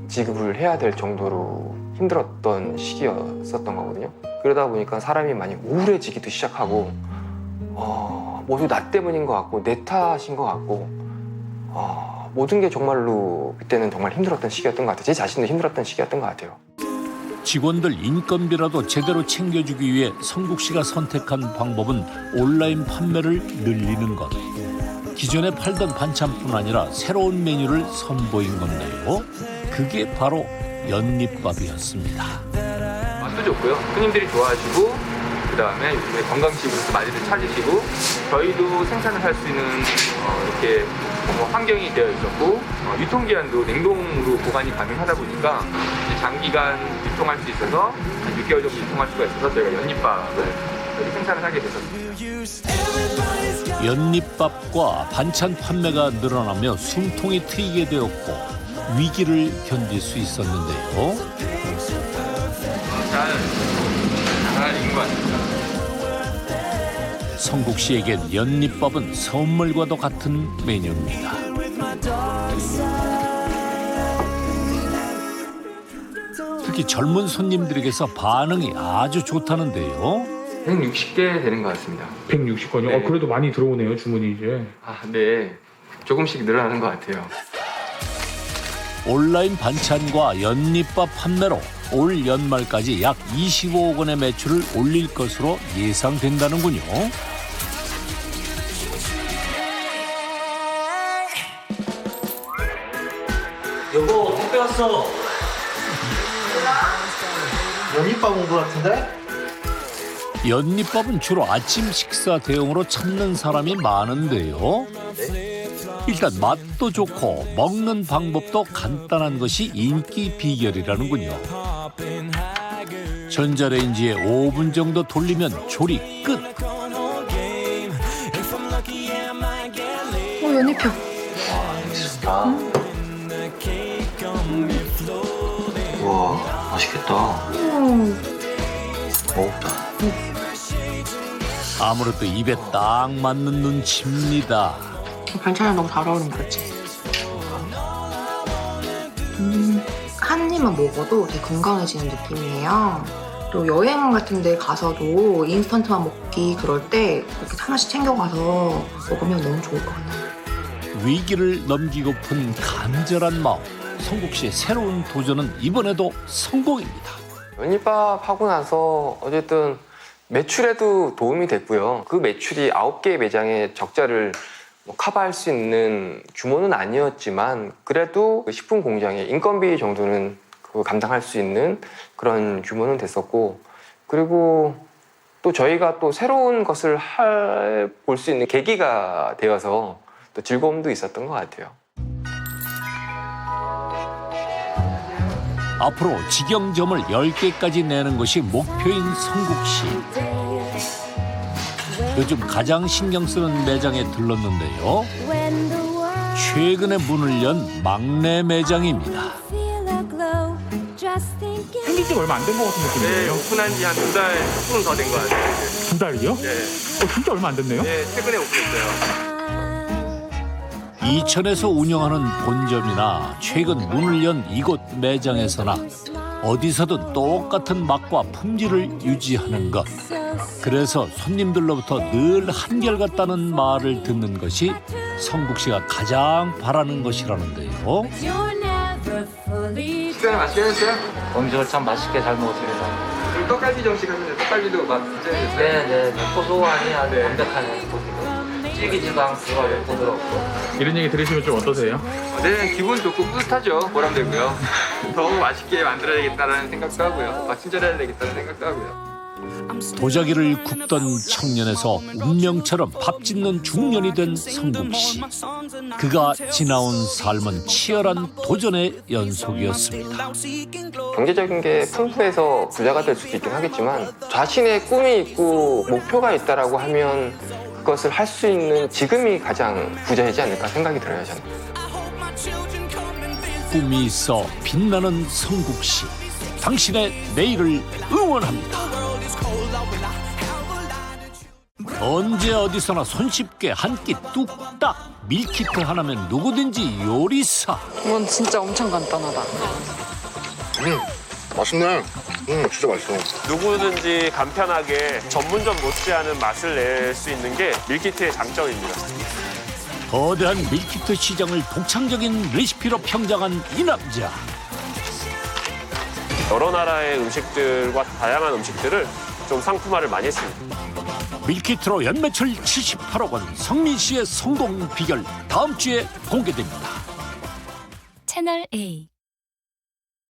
지급을 해야 될 정도로 힘들었던 시기였었던 거거든요. 그러다 보니까 사람이 많이 우울해지기도 시작하고 모두 나 때문인 것 같고 내 탓인 것 같고 모든 게 정말로 그때는 정말 힘들었던 시기였던 것 같아요. 제 자신도 힘들었던 시기였던 것 같아요. 직원들 인건비라도 제대로 챙겨주기 위해 성국 씨가 선택한 방법은 온라인 판매를 늘리는 것. 기존에 팔던 반찬뿐 아니라 새로운 메뉴를 선보인 건데요. 그게 바로 연잎밥이었습니다. 맛도 좋고요. 손님들이 좋아하시고 그다음에 요즘에 건강식으로도 많이들 찾으시고 저희도 생산을 할 수 있는 이렇게 환경이 되어 있었고 유통기한도 냉동으로 보관이 가능하다 보니까 이제 장기간 유통할 수 있어서 한 6개월 정도 유통할 수가 있어서 저희가 연잎밥을 여기 생산을 하게 됐었습니다. 연잎밥과 반찬 판매가 늘어나며 숨통이 트이게 되었고 위기를 견딜 수 있었는데요. 잘 익은 것 같습니다. 성국 씨에겐 연잎밥은 선물과도 같은 메뉴입니다. 특히 젊은 손님들에게서 반응이 아주 좋다는데요. 160개 되는 것 같습니다. 160건이요? 네. 그래도 많이 들어오네요, 주문이 이제. 네. 조금씩 늘어나는 것 같아요. 온라인 반찬과 연잎밥 판매로 올 연말까지 약 25억 원의 매출을 올릴 것으로 예상된다는군요. 여보, 택배 왔어. 연잎밥 온 것 같은데? 연잎밥은 주로 아침 식사 대용으로 찾는 사람이 많은데요. 일단 맛도 좋고 먹는 방법도 간단한 것이 인기 비결이라는군요. 전자레인지에 5분 정도 돌리면 조리 끝. 연잎이요. 좋다. 우와, 맛있겠다. 먹었다. 아무래도 입에 딱 맞는 눈치입니다. 반찬이 너무 잘 어울린다, 그치? 한 입만 먹어도 되게 건강해지는 느낌이에요. 또 여행 같은 데 가서도 인스턴트만 먹기 그럴 때 이렇게 하나씩 챙겨가서 먹으면 너무 좋을 것 같아요. 위기를 넘기고픈 간절한 마음. 성국 씨의 새로운 도전은 이번에도 성공입니다. 연잎밥 하고 나서 어쨌든 매출에도 도움이 됐고요. 그 매출이 9개의 매장의 적자를 커버할 수 있는 규모는 아니었지만 그래도 식품 공장의 인건비 정도는 감당할 수 있는 그런 규모는 됐었고 그리고 또 저희가 또 새로운 것을 볼 수 있는 계기가 되어서 또 즐거움도 있었던 것 같아요. 앞으로 직영점을 10개까지 내는 것이 목표인 성국 씨. 요즘 가장 신경 쓰는 매장에 들렀는데요. 최근에 문을 연 막내 매장입니다. 생긴 지가 얼마 안 된 것 같은 네, 느낌이에요. 오픈한 지 한 2달 조금 더 된 것 같아요. 2달이요? 네, 진짜 얼마 안 됐네요. 네, 최근에 오픈했어요. 이천에서 운영하는 본점이나 최근 문을 연 이곳 매장에서나 어디서든 똑같은 맛과 품질을 유지하는 것. 그래서 손님들로부터 늘 한결같다는 말을 듣는 것이 성국 씨가 가장 바라는 것이라는데요. 식사는 맛있게 하셨어요? 음식을 참 맛있게 잘 먹었습니다. 오늘 떡갈비 정식 하셨는데 떡갈비도 맛있게 하셨어요? 네네, 고소하니 아주 완벽한 고기고 질기지도 않고 부드럽고. 이런 얘기 들으시면 좀 어떠세요? 네, 기분 좋고 뿌듯하죠. 보람되고요. 더욱 맛있게 만들어야겠다는 생각도 하고요. 친절해야 되겠다는 생각도 하고요. 도자기를 굽던 청년에서 운명처럼 밥 짓는 중년이 된 성국 씨. 그가 지나온 삶은 치열한 도전의 연속이었습니다. 경제적인 게 풍부해서 부자가 될 수도 있긴 하겠지만 자신의 꿈이 있고 목표가 있다라고 하면 그것을 할 수 있는 지금이 가장 부자이지 않을까 생각이 들어요, 저는. 꿈이 있어 빛나는 성국 씨. 당신의 내일을 응원합니다. 언제 어디서나 손쉽게 한 끼 뚝딱 밀키트 하나면 누구든지 요리사. 이건 진짜 엄청 간단하다. 맛있네. 진짜 맛있어. 누구든지 간편하게 전문점 못지않은 맛을 낼 수 있는 게 밀키트의 장점입니다. 거대한 밀키트 시장을 독창적인 레시피로 평정한 이 남자. 여러 나라의 음식들과 다양한 음식들을 좀 상품화를 많이 했습니다. 밀키트로 연매출 78억 원 성민 씨의 성공 비결 다음 주에 공개됩니다. 채널 A